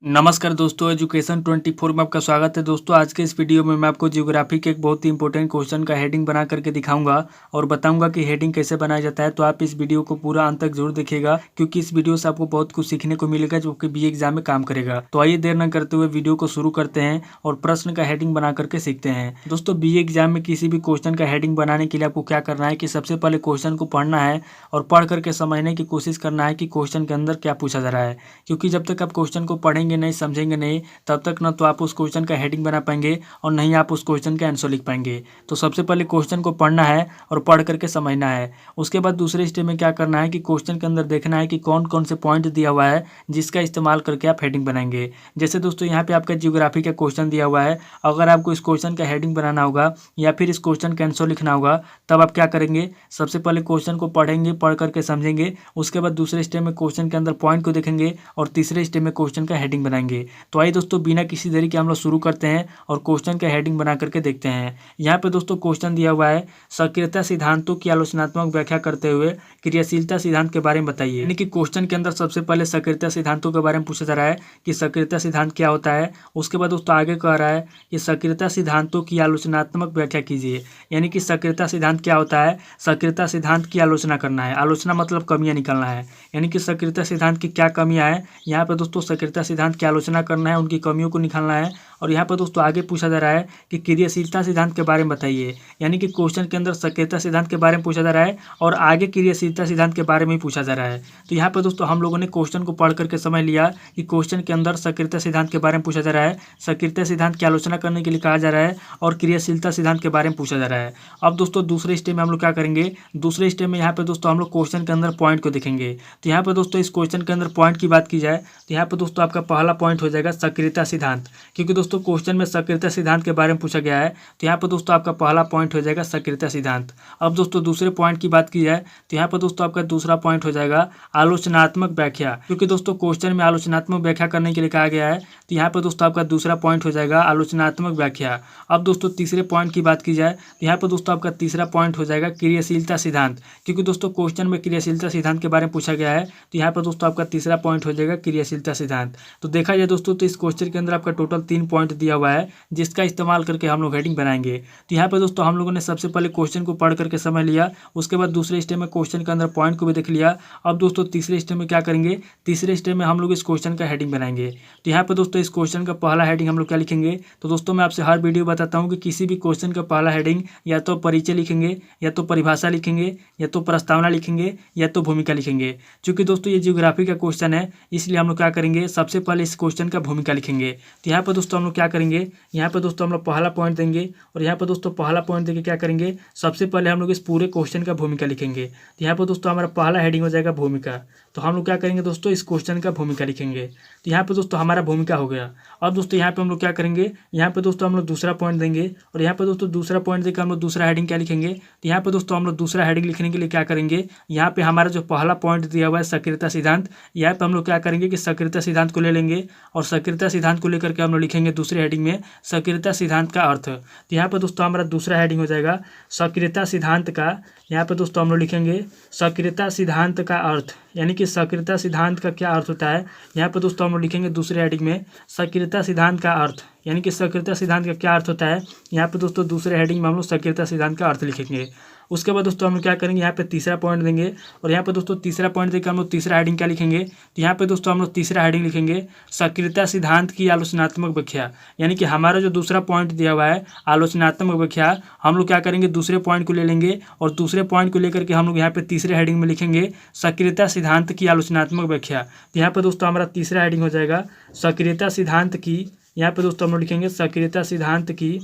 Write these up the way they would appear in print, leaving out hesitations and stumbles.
नमस्कार दोस्तों, एजुकेशन 24 में आपका स्वागत है। दोस्तों आज के इस वीडियो में मैं आपको ज्योग्राफी के एक बहुत ही इंपॉर्टेंट क्वेश्चन का हेडिंग बना करके दिखाऊंगा और बताऊंगा कि हेडिंग कैसे बनाया जाता है। तो आप इस वीडियो को पूरा अंत तक जरूर देखिएगा, क्योंकि इस वीडियो से आपको बहुत कुछ सीखने को मिलेगा जो कि बी एग्जाम में काम करेगा। तो आइए देर न करते हुए वीडियो को शुरू करते हैं और प्रश्न का हेडिंग बना करके सीखते हैं। दोस्तों बी एग्जाम में किसी भी क्वेश्चन का हेडिंग बनाने के लिए आपको क्या करना है कि सबसे पहले क्वेश्चन को पढ़ना है और पढ़ करके समझने की कोशिश करना है कि क्वेश्चन के अंदर क्या पूछा जा रहा है। क्योंकि जब तक आप क्वेश्चन को पढ़ेंगे नहीं, समझेंगे नहीं, तब तक ना तो आप उस क्वेश्चन का हेडिंग बना पाएंगे और नहीं आप उस क्वेश्चन का आंसर लिख पाएंगे। तो सबसे पहले क्वेश्चन को पढ़ना है और पढ़ करके समझना है। उसके बाद दूसरे स्टेप में क्या करना है कि क्वेश्चन के अंदर देखना है कि कौन कौन से पॉइंट दिया हुआ है जिसका इस्तेमाल करके आप हेडिंग बनाएंगे। जैसे दोस्तों यहाँ पे आपका जियोग्राफी का क्वेश्चन दिया हुआ है। अगर आपको इस क्वेश्चन का हेडिंग बनाना होगा या फिर इस क्वेश्चन का आंसर लिखना होगा, तब आप क्या करेंगे, सबसे पहले क्वेश्चन को पढ़ेंगे, पढ़ करके समझेंगे। उसके बाद दूसरे स्टेप में क्वेश्चन के अंदर पॉइंट को देखेंगे और तीसरे स्टेप में क्वेश्चन का हेडिंग बनाएंगे। तो आइए दोस्तों बिना किसी देरी के हम लोग शुरू करते हैं और क्वेश्चन का हेडिंग बना करके देखते हैं। यहाँ पे दोस्तों क्वेश्चन दिया हुआ है, सक्रियता सिद्धांतों की आलोचनात्मक व्याख्या करते हुए क्रियाशीलता सिद्धांत के बारे में बताइए। यानी कि क्वेश्चन के अंदर सबसे पहले सक्रियता सिद्धांतों के बारे में पूछा जा रहा है कि सक्रियता सिद्धांत क्या होता है। उसके बाद दोस्तों आगे कह रहा है कि सक्रियता सिद्धांतों की आलोचनात्मक व्याख्या कीजिए। यानी कि सक्रियता सिद्धांत क्या होता है, सक्रियता सिद्धांत की आलोचना करना है। आलोचना मतलब कमियां निकालना है। यानी कि सक्रियता सिद्धांत की क्या कमियां हैं, यहाँ पे दोस्तों सक्रियता सिद्धांत की आलोचना करना है, उनकी कमियों को निकालना है। और यहाँ पर दोस्तों आगे पूछा जा रहा है कि क्रियाशीलता सिद्धांत के बारे में बताइए। यानी कि क्वेश्चन के अंदर सक्रियता सिद्धांत के बारे में पूछा जा रहा है और आगे क्रियाशीलता सिद्धांत के बारे में ही पूछा जा रहा है। तो यहाँ पर दोस्तों हम लोगों ने क्वेश्चन को पढ़ करके समझ लिया कि क्वेश्चन के अंदर सक्रियता सिद्धांत के बारे में पूछा जा रहा है, सक्रियता सिद्धांत की आलोचना करने के लिए कहा जा रहा है और क्रियाशीलता सिद्धांत के बारे में पूछा जा रहा है। अब दोस्तों दूसरे स्टेप में हम लोग क्या करेंगे, दूसरे स्टेप में यहाँ पे दोस्तों हम लोग क्वेश्चन के अंदर पॉइंट को देखेंगे। तो यहाँ पर दोस्तों इस क्वेश्चन के अंदर पॉइंट की बात की जाए तो यहाँ पर दोस्तों आपका पहला पॉइंट हो जाएगा सक्रियता सिद्धांत। क्योंकि दोस्तों क्वेश्चन में सक्रियता सिद्धांत के बारे में पूछा गया है, तो यहाँ पर दोस्तों आपका पहला पॉइंट हो जाएगा सक्रियता सिद्धांत। अब दोस्तों दूसरे पॉइंट की बात की जाए तो यहाँ पर दोस्तों आपका दूसरा पॉइंट हो जाएगा आलोचनात्मक व्याख्या। क्योंकि दोस्तों क्वेश्चन में आलोचनात्मक व्याख्या करने के लिए कहा गया है, तो यहाँ पर दोस्तों आपका दूसरा पॉइंट हो जाएगा आलोचनात्मक व्याख्या। अब दोस्तों तीसरे पॉइंट की बात की जाए तो यहाँ पर दोस्तों आपका तीसरा पॉइंट हो जाएगा क्रियाशीलता सिद्धांत। क्योंकि दोस्तों क्वेश्चन में क्रियाशीलता सिद्धांत के बारे में पूछा गया है, तो यहाँ पर दोस्तों आपका तीसरा पॉइंट हो जाएगा क्रियाशीलता सिद्धांत। तो देखा जाए दोस्तों तो इस क्वेश्चन के अंदर आपका टोटल 3 पॉइंट दिया हुआ है जिसका इस्तेमाल करके हम लोग हेडिंग बनाएंगे। तो यहाँ पे दोस्तों हम लोगों ने सबसे पहले क्वेश्चन को पढ़ करके समझ लिया। उसके बाद दूसरे स्टेप में क्वेश्चन के अंदर पॉइंट को भी देख लिया। अब दोस्तों तीसरे स्टेप में क्या करेंगे, तीसरे स्टेप में हम लोग इस क्वेश्चन का हेडिंग बनाएंगे। तो यहाँ पे दोस्तों इस क्वेश्चन का पहला हेडिंग हम लोग क्या लिखेंगे, तो दोस्तों मैं आपसे हर वीडियो बताता हूँ कि किसी भी क्वेश्चन का पहला हेडिंग या तो परिचय लिखेंगे, या तो परिभाषा लिखेंगे, या तो प्रस्तावना लिखेंगे, या तो भूमिका लिखेंगे। चूंकि दोस्तों ये जियोग्राफी का क्वेश्चन है, इसलिए हम लोग क्या करेंगे, सबसे पहले इस क्वेश्चन का भूमिका लिखेंगे। तो यहाँ पर दोस्तों हम लोग क्या करेंगे, यहाँ पर दोस्तों हम लोग पहला पॉइंट देंगे और यहाँ पर दोस्तों पहला पॉइंट देके क्या करेंगे, सबसे पहले हम लोग इस पूरे क्वेश्चन का भूमिका लिखेंगे। तो यहाँ पर दोस्तों हमारा पहला हेडिंग हो जाएगा भूमिका। तो हम लोग क्या करेंगे दोस्तों, इस क्वेश्चन का भूमिका लिखेंगे। तो यहाँ पर दोस्तों हमारा भूमिका हो गया। अब दोस्तों यहाँ पे हम लोग क्या करेंगे, यहाँ पे दोस्तों हम लोग दूसरा पॉइंट देंगे और यहाँ पे दोस्तों दूसरा पॉइंट देकर हम लोग दूसरा हेडिंग क्या लिखेंगे। तो यहाँ पे दोस्तों हम लोग दूसरा हेडिंग लिखने के लिए क्या करेंगे, यहाँ पे हमारा जो पहला पॉइंट दिया हुआ है सक्रियता सिद्धांत, यहाँ पे हम लोग क्या करेंगे कि सक्रियता सिद्धांत को ले लेंगे और सक्रियता सिद्धांत को लेकर के हम लोग लिखेंगे दूसरे हेडिंग में सक्रियता सिद्धांत का अर्थ। तो यहाँ पे दोस्तों हमारा दूसरा हेडिंग हो जाएगा सक्रियता सिद्धांत का। यहाँ पे दोस्तों हम लोग लिखेंगे सक्रियता सिद्धांत का अर्थ। यानी कि सक्रियता सिद्धांत का क्या अर्थ होता है, यहाँ पे दोस्तों हम लोग लिखेंगे दूसरे हेडिंग में सक्रियता सिद्धांत का अर्थ। यानी कि सक्रियता सिद्धांत का क्या अर्थ होता है, यहाँ पे दोस्तों दूसरे हेडिंग में हम लोग सक्रियता सिद्धांत का अर्थ लिखेंगे। उसके बाद दोस्तों हम लोग क्या करेंगे, यहाँ पे तीसरा पॉइंट देंगे और यहाँ पे दोस्तों तीसरा पॉइंट देकर हम लोग तीसरा हेडिंग क्या लिखेंगे। तो यहाँ पे दोस्तों हम लोग तीसरा हेडिंग लिखेंगे सक्रियता सिद्धांत की आलोचनात्मक व्याख्या। यानी कि हमारा जो दूसरा पॉइंट दिया हुआ है आलोचनात्मक व्याख्या, हम लोग क्या करेंगे, दूसरे पॉइंट को ले लेंगे और दूसरे पॉइंट को लेकर के हम लोग यहाँ पे तीसरे हेडिंग में लिखेंगे सक्रियता सिद्धांत की आलोचनात्मक व्याख्या। तो यहाँ पे दोस्तों हमारा तीसरा हेडिंग हो जाएगा सक्रियता सिद्धांत की। यहाँ पे दोस्तों हम लोग लिखेंगे सक्रियता सिद्धांत की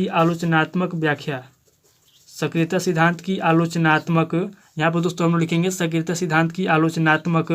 आलोचनात्मक व्याख्या। सक्रियता सिद्धांत की आलोचनात्मक, यहाँ पर दोस्तों हम लोग लिखेंगे सक्रियता सिद्धांत की आलोचनात्मक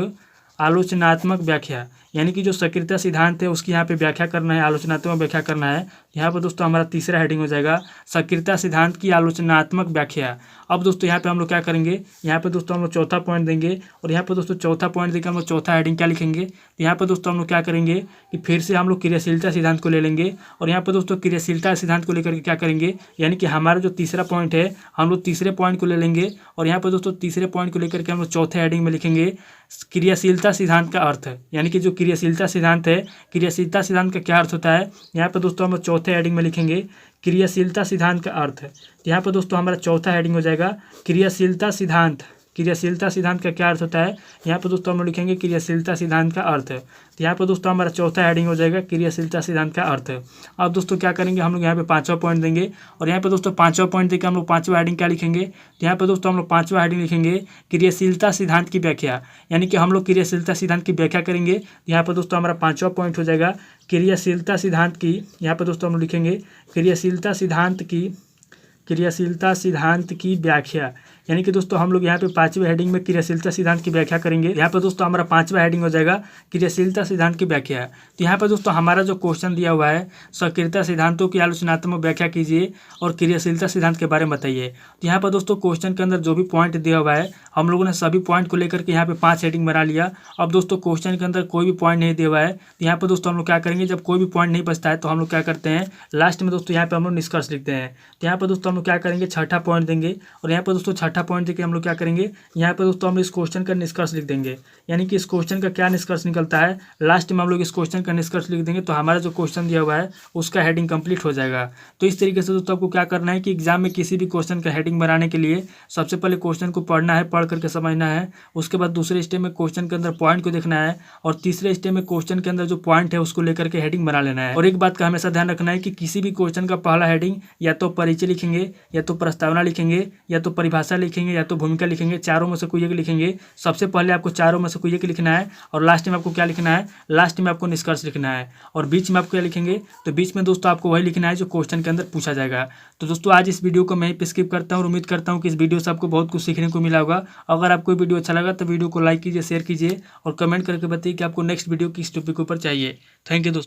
व्याख्या। यानी कि जो सक्रियता सिद्धांत है उसकी यहाँ पे व्याख्या करना है, आलोचनात्मक व्याख्या करना है। यहाँ पर दोस्तों हमारा तीसरा हेडिंग हो जाएगा सक्रियता सिद्धांत की आलोचनात्मक व्याख्या। अब दोस्तों यहाँ पे हम लोग क्या करेंगे, यहाँ पे दोस्तों हम लोग चौथा पॉइंट देंगे और यहाँ पर दोस्तों चौथा पॉइंट देकर हम लोग चौथा हेडिंग क्या लिखेंगे, तो यहाँ पर दोस्तों हम लोग क्या करेंगे कि फिर से हम लोग क्रियाशीलता सिद्धांत को ले लेंगे और यहाँ पर दोस्तों क्रियाशीलता सिद्धांत को लेकर के क्या करेंगे, यानी कि हमारा जो तीसरा पॉइंट है हम लोग तीसरे पॉइंट को ले लेंगे और यहाँ पर दोस्तों तीसरे पॉइंट को लेकर के हम लोग चौथे हेडिंग में लिखेंगे क्रियाशीलता सिद्धांत का अर्थ। यानी कि जो क्रियाशीलता सिद्धांत है, क्रियाशीलता सिद्धांत का क्या अर्थ होता है, यहाँ पर दोस्तों हम लोग चौथे हेडिंग में लिखेंगे क्रियाशीलता सिद्धांत का अर्थ। यहाँ पर दोस्तों हमारा चौथा हेडिंग हो जाएगा क्रियाशीलता सिद्धांत। क्रियाशीलता सिद्धांत का क्या अर्थ होता है, यहाँ पर दोस्तों हम लोग लिखेंगे क्रियाशीलता सिद्धांत का अर्थ। तो यहाँ पर दोस्तों हमारा चौथा हेडिंग हो जाएगा क्रियाशीलता सिद्धांत का अर्थ। अब दोस्तों क्या करेंगे, हम लोग यहाँ पे पांचवा पॉइंट देंगे और यहाँ पे दोस्तों पांचवा पॉइंट देकर हम लोग पांचवा हेडिंग क्या लिखेंगे, तो यहाँ पर दोस्तों हम लोग पांचवा हेडिंग लिखेंगे क्रियाशीलता सिद्धांत की व्याख्या। यानी कि हम लोग क्रियाशीलता सिद्धांत की व्याख्या करेंगे। यहाँ पर दोस्तों हमारा पांचवा पॉइंट हो जाएगा क्रियाशीलता सिद्धांत की, यहाँ पर दोस्तों हम लोग लिखेंगे क्रियाशीलता सिद्धांत की व्याख्या। यानी कि दोस्तों हम लोग यहाँ पे पांचवें हेडिंग में क्रियाशीलता सिद्धांत की व्याख्या करेंगे। यहाँ पर दोस्तों हमारा पांचवा हेडिंग हो जाएगा क्रियाशीलता सिद्धांत की व्याख्या। तो यहाँ पर दोस्तों हमारा जो क्वेश्चन दिया हुआ है सक्रियता सिद्धांतों की आलोचनात्मक व्याख्या कीजिए और क्रियाशीलता सिद्धांत के बारे में बताइए। तो यहाँ पर दोस्तों क्वेश्चन के अंदर जो भी पॉइंट दिया हुआ है हम लोगों ने सभी पॉइंट को लेकर के यहाँ पे 5 हेडिंग बना लिया। अब दोस्तों क्वेश्चन के अंदर कोई भी पॉइंट नहीं दिया हुआ है, तो यहाँ पर दोस्तों हम लोग क्या करेंगे, जब कोई भी पॉइंट नहीं बचता है तो हम लोग क्या करते हैं लास्ट में दोस्तों यहाँ पे हम लोग निष्कर्ष लिखते हैं। तो यहाँ पर दोस्तों हम लोग क्या करेंगे छठा पॉइंट देंगे और यहाँ पर दोस्तों छठा पॉइंट देकर हम लोग क्या करेंगे, यहाँ पर दोस्तों हम इस क्वेश्चन का निष्कर्ष लिख देंगे। यानी कि इस क्वेश्चन का क्या निष्कर्ष निकलता है, लास्ट में हम लोग इस क्वेश्चन का निष्कर्ष लिख देंगे तो हमारा जो क्वेश्चन दिया हुआ है उसका हेडिंग कंप्लीट हो जाएगा। तो इस तरीके से दोस्तों आपको क्या करना है कि एग्जाम में किसी भी क्वेश्चन का हेडिंग बनाने के लिए सबसे पहले क्वेश्चन को पढ़ना है, पढ़ करके समझना है। उसके बाद दूसरे स्टेप में क्वेश्चन के अंदर पॉइंट को देखना है और तीसरे स्टेप में क्वेश्चन के अंदर जो पॉइंट है उसको लेकर के हेडिंग बना लेना है। और एक बात का हमेशा ध्यान रखना है कि किसी भी क्वेश्चन का पहला हेडिंग या तो परिचय लिखेंगे, या तो प्रस्तावना लिखेंगे, या तो परिभाषा लिखेंगे, या तो भूमिका लिखेंगे। चारों में से कोई एक लिखेंगे। सबसे पहले आपको चारों में से कोई एक लिखना है और लास्ट में आपको क्या लिखना है, लास्ट में आपको निष्कर्ष लिखना है। और बीच में आपको क्या लिखेंगे, तो बीच में दोस्तों आपको वही लिखना है जो क्वेश्चन के अंदर पूछा जाएगा। तो दोस्तों आज इस वीडियो को मैं ही स्किप करता हूँ और उम्मीद करता हूँ कि इस वीडियो से आपको बहुत कुछ सीखने को मिला होगा। अगर आपको वीडियो अच्छा लगा तो वीडियो को लाइक कीजिए, शेयर कीजिए और कमेंट करके बताइए कि आपको नेक्स्ट वीडियो किस टॉपिक के ऊपर चाहिए। थैंक यू दोस्तों।